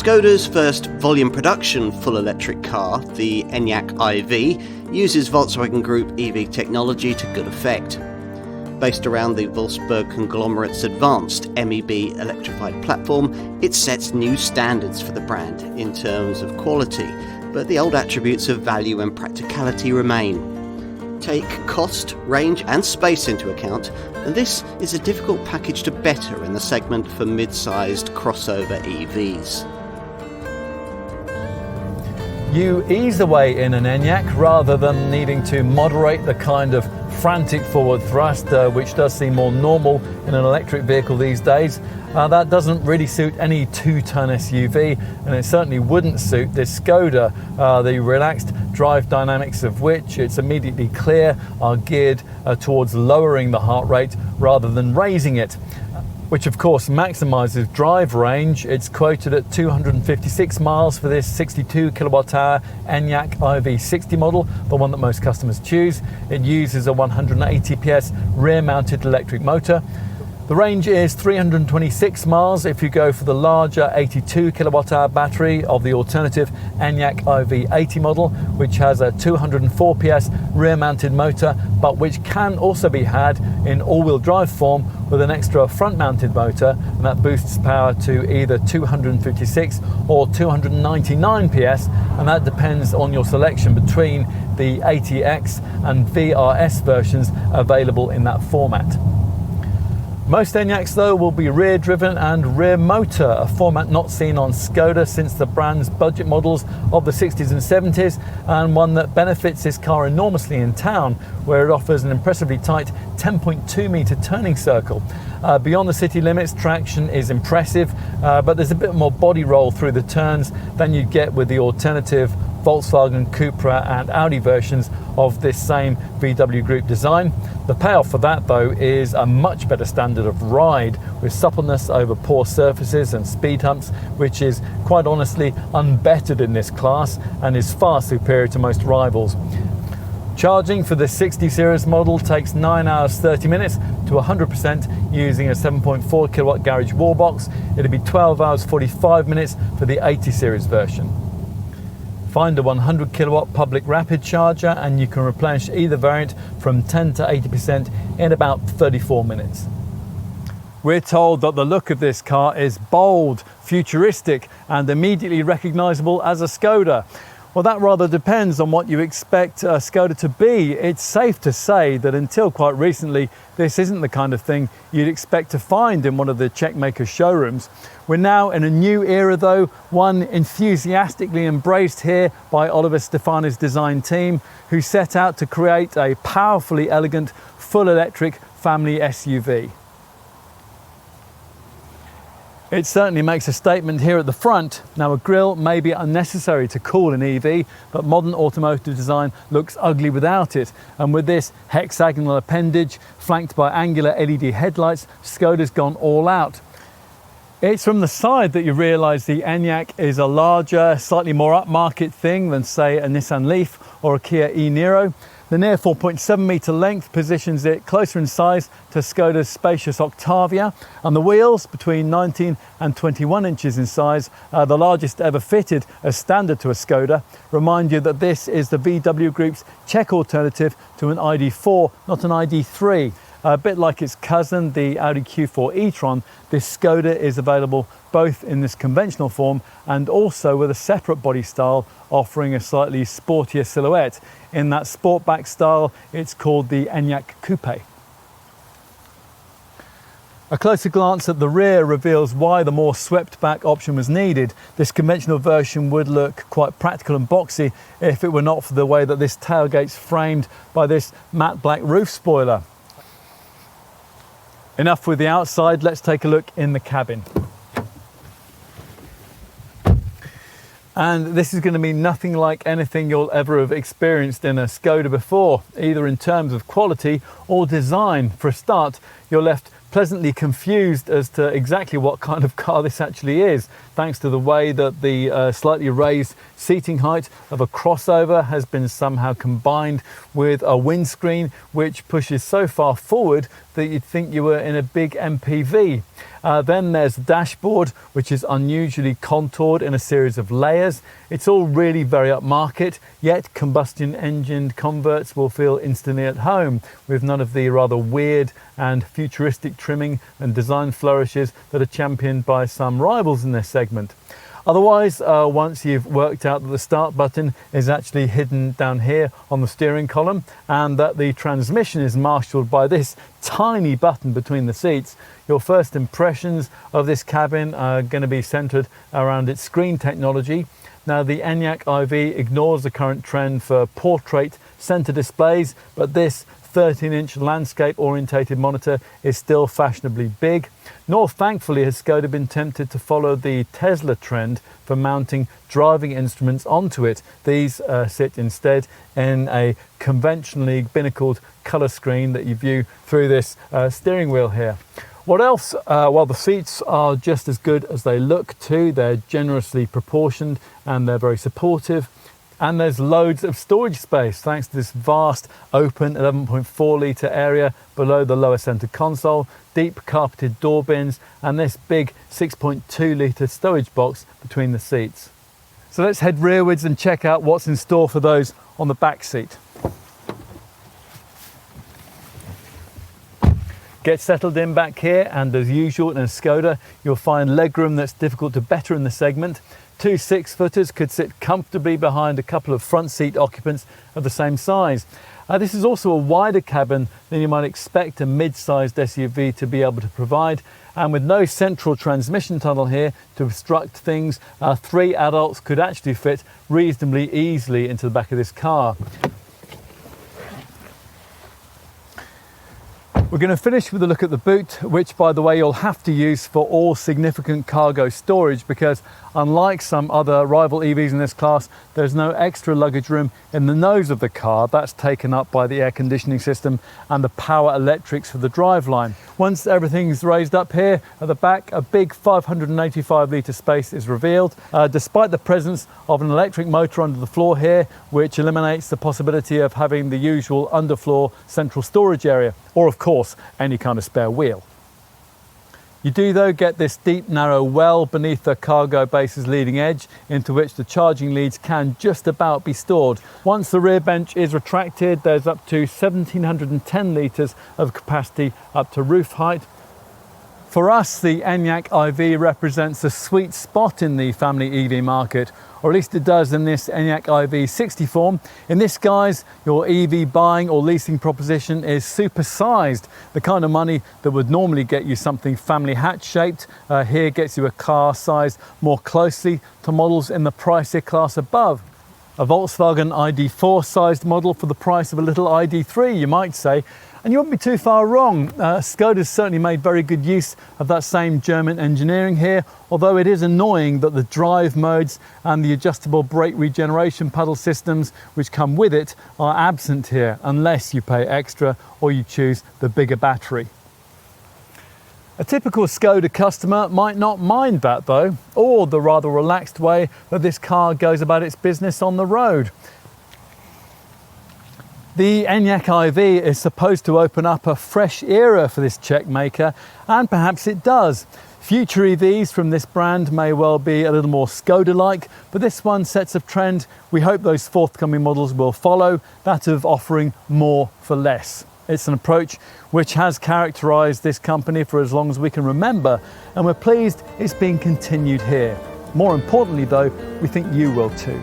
Skoda's first volume production full electric car, the Enyaq EV, uses Volkswagen Group EV technology to good effect. Based around the Wolfsburg conglomerate's advanced MEB electrified platform, it sets new standards for the brand in terms of quality, but the old attributes of value and practicality remain. Take cost, range and space into account, and this is a difficult package to better in the segment for mid-sized crossover EVs. You ease away in an Enyaq rather than needing to moderate the kind of frantic forward thrust which does seem more normal in an electric vehicle these days. That doesn't really suit any two-ton SUV, and it certainly wouldn't suit this Skoda, the relaxed drive dynamics of which, it's immediately clear, are geared towards lowering the heart rate rather than raising it, which of course maximizes drive range. It's quoted at 256 miles for this 62 kilowatt hour Enyaq EV60 model, the one that most customers choose. It uses a 180 PS rear mounted electric motor. The range is 326 miles if you go for the larger 82 kilowatt hour battery of the alternative Enyaq EV80 model, which has a 204 PS rear mounted motor, but which can also be had in all-wheel drive form with an extra front mounted motor, and that boosts power to either 256 or 299 PS, and that depends on your selection between the ATX and VRS versions available in that format. Most Enyaqs though will be rear driven and rear motor, a format not seen on Skoda since the brand's budget models of the 60s and 70s, and one that benefits this car enormously in town, where it offers an impressively tight 10.2 metre turning circle. Beyond the city limits, traction is impressive, but there's a bit more body roll through the turns than you'd get with the alternative Volkswagen, CUPRA and Audi versions of this same VW Group design. The payoff for that though is a much better standard of ride, with suppleness over poor surfaces and speed humps, which is quite honestly unbettered in this class and is far superior to most rivals. Charging for the 60 series model takes 9 hours 30 minutes to 100% using a 7.4 kilowatt garage wall box. It'll be 12 hours 45 minutes for the 80 series version. Find a 100 kilowatt public rapid charger and you can replenish either variant from 10 to 80% in about 34 minutes. We're told that the look of this car is bold, futuristic and immediately recognizable as a Skoda. Well, that rather depends on what you expect a Skoda to be. It's safe to say that until quite recently, this isn't the kind of thing you'd expect to find in one of the Czech makers' showrooms. We're now in a new era though, one enthusiastically embraced here by Oliver Stefani's design team, who set out to create a powerfully elegant, full electric family SUV. It certainly makes a statement here at the front. Now, a grille may be unnecessary to cool an EV, but modern automotive design looks ugly without it. And with this hexagonal appendage flanked by angular LED headlights, Skoda's gone all out. It's from the side that you realise the Enyaq is a larger, slightly more upmarket thing than, say, a Nissan Leaf or a Kia Niro. The near 4.7 metre length positions it closer in size to Skoda's spacious Octavia, and the wheels, between 19 and 21 inches in size, the largest ever fitted as standard to a Skoda, remind you that this is the VW Group's Czech alternative to an ID.4, not an ID.3. A bit like its cousin, the Audi Q4 e-tron, this Skoda is available both in this conventional form and also with a separate body style offering a slightly sportier silhouette. In that sportback style, it's called the Enyaq Coupe. A closer glance at the rear reveals why the more swept back option was needed. This conventional version would look quite practical and boxy if it were not for the way that this tailgate's framed by this matte black roof spoiler. Enough with the outside, let's take a look in the cabin. And this is going to be nothing like anything you'll ever have experienced in a Skoda before, either in terms of quality or design. For a start, you're left pleasantly confused as to exactly what kind of car this actually is, thanks to the way that the slightly raised seating height of a crossover has been somehow combined with a windscreen which pushes so far forward that you'd think you were in a big MPV. Then there's the dashboard, which is unusually contoured in a series of layers. It's all really very upmarket, yet combustion engined converts will feel instantly at home, with none of the rather weird and futuristic trimming and design flourishes that are championed by some rivals in this segment. Otherwise, once you've worked out that the start button is actually hidden down here on the steering column and that the transmission is marshalled by this tiny button between the seats, your first impressions of this cabin are going to be centered around its screen technology. Now, the Enyaq IV ignores the current trend for portrait center displays, but this 13-inch landscape orientated monitor is still fashionably big. Nor thankfully has Skoda been tempted to follow the Tesla trend for mounting driving instruments onto it. These sit instead in a conventionally binnacled colour screen that you view through this steering wheel here. What else? Well, the seats are just as good as they look too. They're generously proportioned and they're very supportive. And there's loads of storage space thanks to this vast open 11.4 litre area below the lower centre console, deep carpeted door bins and this big 6.2 litre stowage box between the seats. So let's head rearwards and check out what's in store for those on the back seat. Get settled in back here, and as usual in a Skoda you'll find legroom that's difficult to better in the segment. Two 6-footers could sit comfortably behind a couple of front seat occupants of the same size. This is also a wider cabin than you might expect a mid-sized SUV to be able to provide, and with no central transmission tunnel here to obstruct things, 3 adults could actually fit reasonably easily into the back of this car. We're going to finish with a look at the boot, which by the way you'll have to use for all significant cargo storage, because unlike some other rival EVs in this class, there's no extra luggage room in the nose of the car. That's taken up by the air conditioning system and the power electrics for the driveline. Once everything's raised up here at the back, a big 585 litre space is revealed, despite the presence of an electric motor under the floor here, which eliminates the possibility of having the usual underfloor central storage area, or of course any kind of spare wheel. You do though get this deep narrow well beneath the cargo base's leading edge, into which the charging leads can just about be stored. Once the rear bench is retracted, there's up to 1710 litres of capacity up to roof height. For us, the Enyaq IV represents a sweet spot in the family EV market, or at least it does in this Enyaq IV 60 form. In this guise, your EV buying or leasing proposition is super-sized. The kind of money that would normally get you something family hatch shaped, here gets you a car sized more closely to models in the pricier class above. A Volkswagen ID.4 sized model for the price of a little ID.3, you might say. And you won't be too far wrong. Skoda's certainly made very good use of that same German engineering here, although it is annoying that the drive modes and the adjustable brake regeneration pedal systems which come with it are absent here, unless you pay extra or you choose the bigger battery. A typical Skoda customer might not mind that though, or the rather relaxed way that this car goes about its business on the road. The Enyaq IV is supposed to open up a fresh era for this Czech maker, and perhaps it does. Future EVs from this brand may well be a little more Skoda-like, but this one sets a trend we hope those forthcoming models will follow, that of offering more for less. It's an approach which has characterised this company for as long as we can remember, and we're pleased it's being continued here. More importantly though, we think you will too.